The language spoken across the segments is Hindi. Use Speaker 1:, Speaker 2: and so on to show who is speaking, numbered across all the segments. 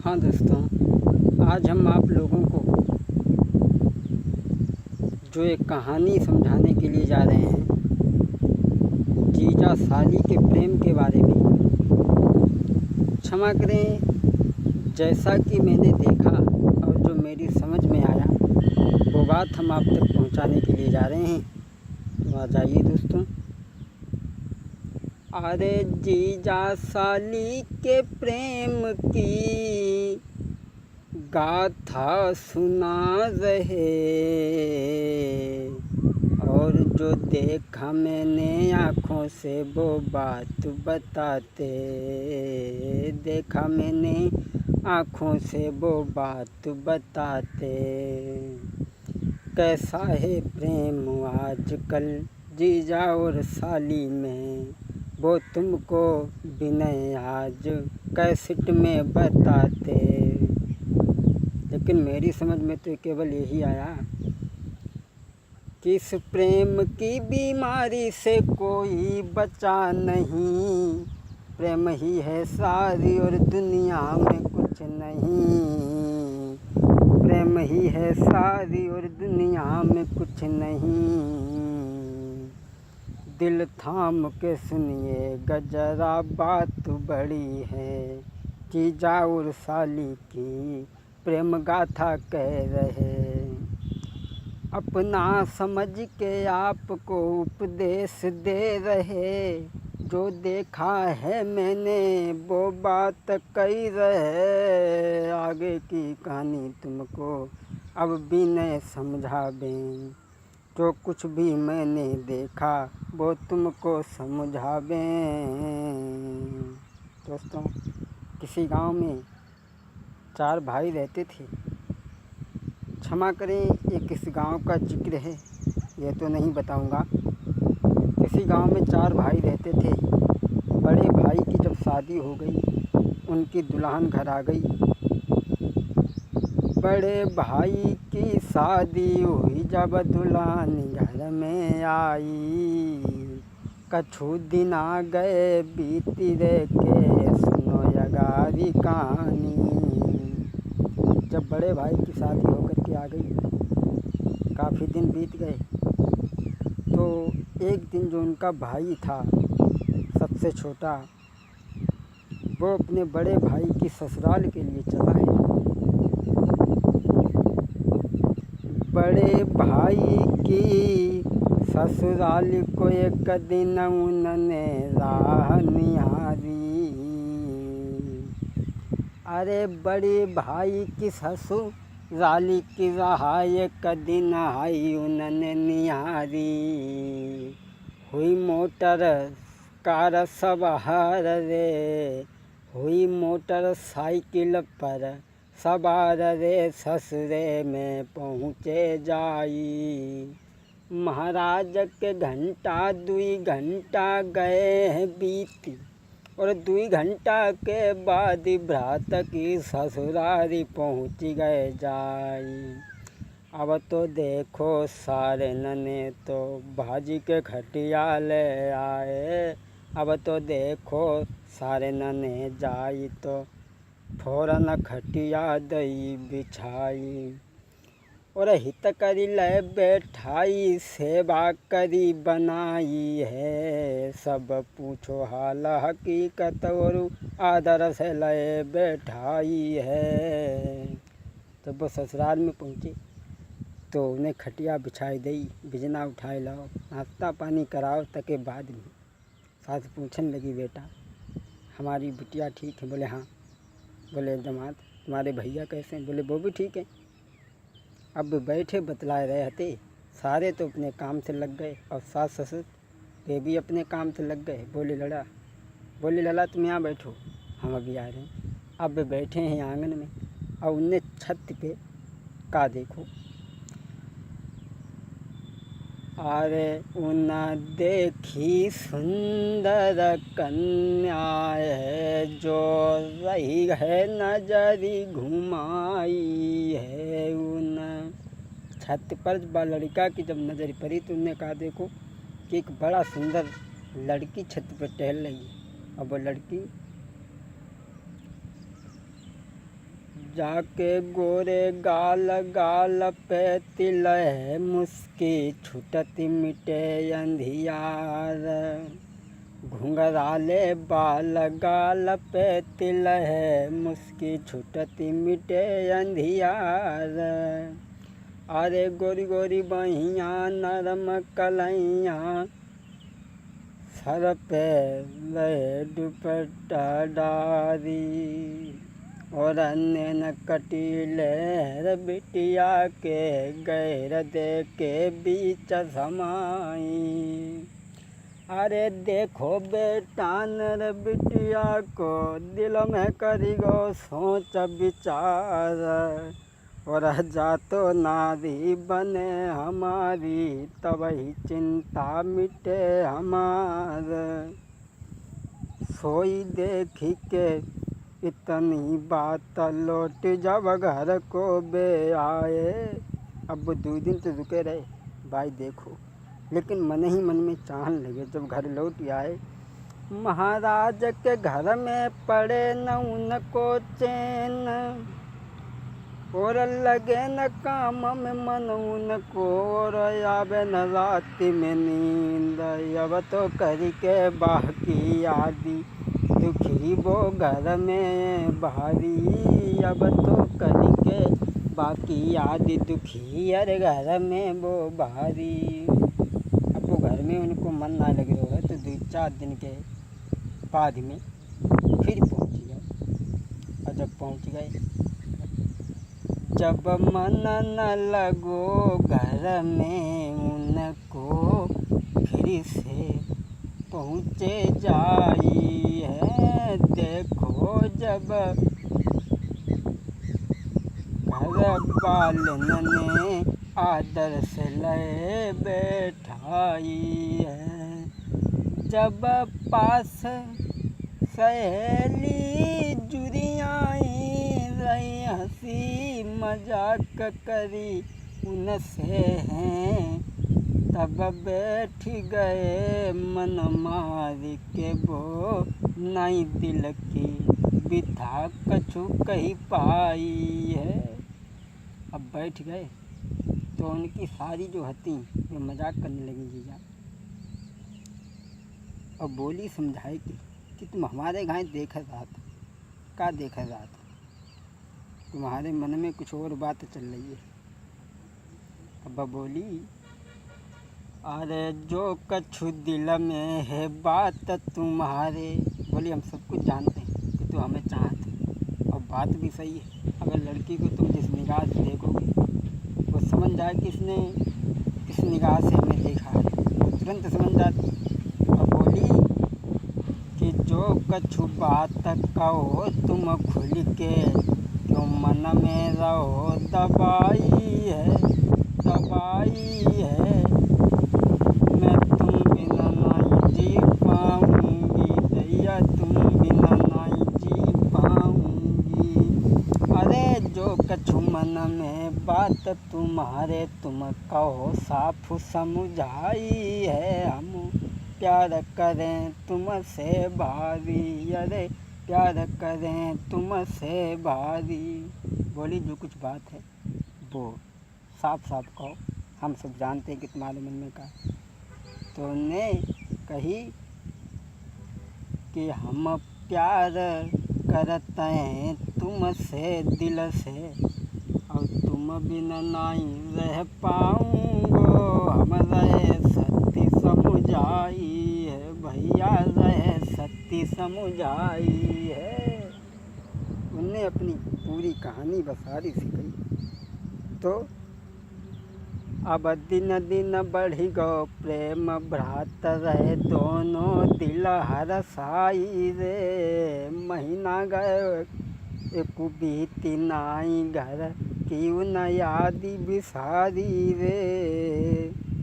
Speaker 1: हाँ दोस्तों, आज हम आप लोगों को जो एक कहानी समझाने के लिए जा रहे हैं, जीजा साली के प्रेम के बारे में। क्षमा करें, जैसा कि मैंने देखा और जो मेरी समझ में आया वो बात हम आप तक पहुंचाने के लिए जा रहे हैं। तो आ जाइए दोस्तों। अरे जीजा साली के प्रेम की गाथा सुना रहे, और जो देखा मैंने आँखों से वो बात बताते, देखा मैंने आँखों से वो बात बताते। कैसा है प्रेम आजकल जीजा और साली में, वो तुमको विनय आज कैसेट में बताते। लेकिन मेरी समझ में तो केवल यही आया कि इस प्रेम की बीमारी से कोई बचा नहीं, प्रेम ही है सारी और दुनिया में कुछ नहीं, प्रेम ही है सारी और दुनिया में कुछ नहीं। दिल थाम के सुनिए गजरा, बात बड़ी है, जीजा और साली की प्रेम गाथा कह रहे। अपना समझ के आपको उपदेश दे रहे, जो देखा है मैंने वो बात कही रहे। आगे की कहानी तुमको अब भी नहीं समझावें, जो कुछ भी मैंने देखा वो तुमको समझावें। दोस्तों, किसी गांव में 4 भाई रहते थे। क्षमा करें, ये किस गांव का जिक्र है ये तो नहीं बताऊंगा। किसी गांव में 4 भाई रहते थे। बड़े भाई की जब शादी हो गई, उनकी दुल्हन घर आ गई। बड़े भाई की शादी हुई जब दुल्हन घर में आई, कछु दिन आ गए बीती रे के सुनो यगारी कहानी। जब बड़े भाई की शादी होकर के आ गई, काफ़ी दिन बीत गए, तो एक दिन जो उनका भाई था सबसे छोटा, वो अपने बड़े भाई की ससुराल के लिए चला है। बड़े भाई की ससुराल को एक दिन उन्होंने राह निहारी। अरे बड़े भाई की ससुराल की राह एक दिन आई उन्होंने निहारी। हुई मोटर कार सवार रे, हुई मोटर साइकिल पर सवार रे, ससुरे में पहुँचे जाई। महाराज के घंटा 2 घंटा गए हैं बीती, और 2 घंटा के बाद भ्रात की ससुरारी पहुँच गए जाई। अब तो देखो सारे नने तो भाजी के खटिया ले आए, अब तो देखो सारे नने जाई तो फौरन खटिया दई बिछाई। और हित करी ले बैठाई, सेवा करी बनाई है, सब पूछो हाल हकीकत और आदर से ले बैठाई है। जब वो ससुराल में पहुँचे तो उन्हें खटिया बिछाई दई, बिजना उठाए लाओ, नाश्ता पानी कराओ तके बाद में। सास पूछने लगी, बेटा हमारी बिटिया ठीक है? बोले हाँ। बोले दामाद तुम्हारे भैया कैसे हैं? बोले वो भी ठीक है। अब बैठे बतलाए रहे थे, सारे तो अपने काम से लग गए और सास ससुर वे भी अपने काम से लग गए। बोले लला तुम यहाँ बैठो, हम अभी आ रहे हैं। अब बैठे हैं आंगन में और उन्हें छत पे का देखो, अरे उन देखी सुंदर कन्या है, जो रही है नजरी घुमाई है। उन छत पर लड़का की जब नज़र पड़ी तो उन्होंने कहा देखो कि एक बड़ा सुंदर लड़की छत पर टहल रही है। और वो लड़की जाके गोरे गाल गाल पे तिल है मुस्की छुटत मिटे अंधियार। घुंघराले बाल गाल पे तिल है मुस्की छुटत मिटे अंधियार। अरे गोरी गोरी बहिया नरम कलैया सर पे लहे दुपट्टा डारी। और नैन कटीले बिटिया के गैर दे के बीच समाई। अरे देखो बेटा नर बिटिया को दिल में करी गो सोच विचार। और जा तो नारी बने हमारी तब ही चिंता मिटे हमार। सोई देखी के इतनी बात लौट जब घर को बे आए। अब 2 दिन तो रुके रहे भाई देखो, लेकिन मन ही मन में चाहने लगे जब घर लौट आए। महाराज के घर में पड़े न उनको चैन। और लगे न काम में मन उनको और आवे न रात में नींद। अब तो करके बाकी आदि दुखी वो घर में भारी। अब तो करके बाकी आदि दुखी अरे घर में वो भारी। अब वो घर में उनको मन ना लग रहा है तो 2-4 दिन के बाद में फिर पहुँच गए। और जब पहुँच गए जब मन न लगो घर में उनको फिर से पहुँचे जाई है। देखो जब घर वालन ने आदर से ले बैठाई है। जब पास सहेली जुरियाई रही हंसी मजाक करी उनसे हैं। तब बैठ गए मन मार के वो नई दिल की बिथा कछु कही पाई है। अब बैठ गए तो उनकी सारी जो हती वे मजाक करने लगी जीजा। और बोली समझाई कि तुम हमारे गाय देख रहा था, क्या देख रहा था, तुम्हारे मन में कुछ और बात चल रही है। अब बोली अरे जो कछु दिल में है बात तुम्हारे। बोली हम सब कुछ जानते हैं कि तुम हमें चाहते और बात भी सही है। अगर लड़की को तुम जिस निगाह से देखोगे वो समझ जाए कि इसने किस निगाह से हमें देखा है, वो तुरंत समझ जाती। और बोली कि जो कछु बात कहो तुम खुल के क्यों मन में रहो दबाई है, दबाई है। मैं तुम बिना नहीं जी पाऊंगी दैया, तुम बिना नहीं जी पाऊंगी। अरे जो कछु मन में बात तुम्हारे तुम कहो साफ समझाई है। हम प्यार करें तुमसे भारी, अरे प्यार करें तुमसे भारी। बोली जो कुछ बात है वो साफ साफ कहो, हम सब जानते हैं कि तुम्हारे मन में का। तो उन्हें कही कि हम प्यार करते हैं तुमसे दिल से और तुम बिना नहीं रह पाऊँगो। हम रहे सत्य समझाई है भैया, रहे सत्य समझाई है। उनने अपनी पूरी कहानी बसारी सी गई। तो अब दिन दिन बढ़ी गो प्रेम भ्रात रहे दोनों दिल हरसाई रे। महीना गए एक बीती नाई घर की न यादी बिसारी रे।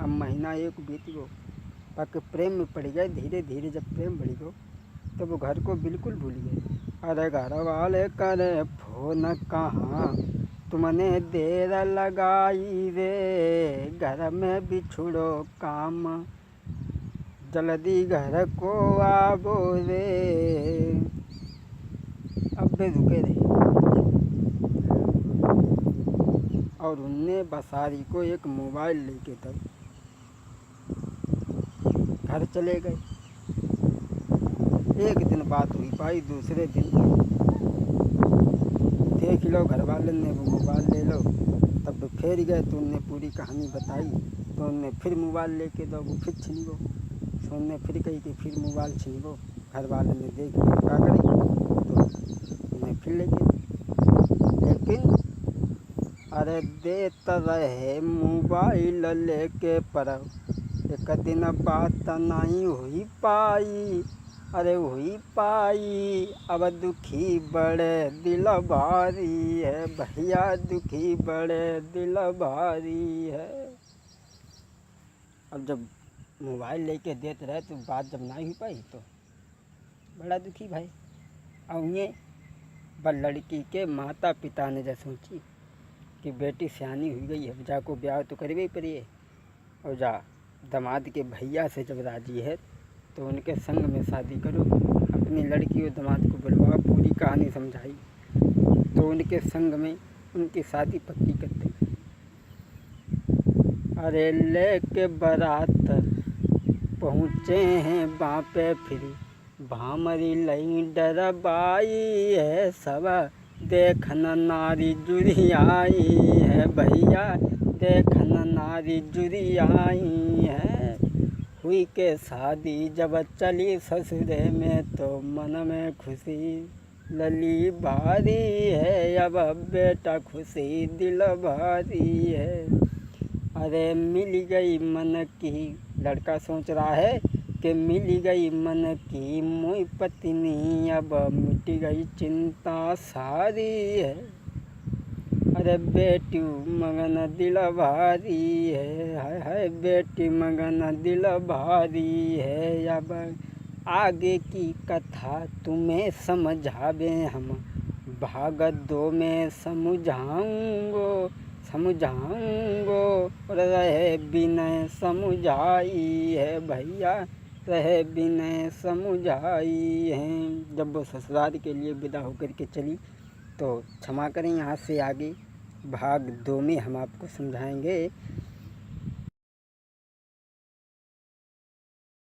Speaker 1: अब महीना एक बीत गो बाकी प्रेम में पड़ गए। धीरे धीरे जब प्रेम बढ़ी गो तो वो घर को बिल्कुल भूल गए। अरे घर वाले करे फोन कहाँ तुमने देर लगाई रे। घर में बिछुड़ो काम जल्दी घर को आवो रे। अब वे रुके रहे। और उनने बसारी को एक मोबाइल लेके तब घर चले गए। एक दिन बात हुई पाई, दूसरे दिन देख लो घर वाले ने वो मोबाइल ले लो, तब फिर गए तो उनने पूरी कहानी बताई। तो उनने फिर मोबाइल लेके दो, वो फिर छिन गो। तो उनने फिर कही कि फिर मोबाइल छिन गो। घर वाले ने देख लिया क्या करें, तो उन्हें फिर लेके, लेकिन अरे देता रहे मोबाइल लेके पर एक दिन बात नहीं हुई पाई। अरे हुई पाई, अब दुखी बड़े दिल भारी है भैया, दुखी बड़े दिल भारी है। अब जब मोबाइल लेके देते रहे तो बात जब ना हुई पाई तो बड़ा दुखी भाई। अब ये लड़की के माता पिता ने जब सोची कि बेटी सियानी हुई गई है, जा को ब्याह तो करवे ही पड़िए, और जा दामाद के भैया से जब राजी है तो उनके संग में शादी करो। अपनी लड़की और दामाद को बुलवा, पूरी कहानी समझाई, तो उनके संग में उनकी शादी पक्की कर दी। अरे लेके बारात पहुँचे हैं बापे फिर, भामरी लई डरबाई है सब, देखन नारी जुड़ी आई है भैया, देखन नारी जुड़ी आई है। हुई के शादी जब चली ससुरे में तो मन में खुशी लली भारी है, अब बेटा खुशी दिल भारी है। अरे मिल गई मन की, लड़का सोच रहा है कि मिल गई मन की मोई पत्नी, अब मिट गई चिंता सारी है। अरे बेटी मगन दिल भारी है, हाय हाय बेटी मगन दिल भारी है। अब आगे की कथा तुम्हें समझावे हम, भाग दो में समझाऊंगो रहे बिनय समझाई है भैया, रहे बिनय समझाई है। जब वो ससुराल के लिए विदा होकर के चली तो क्षमा करें, यहाँ से आगे भाग 2 में हम आपको समझाएंगे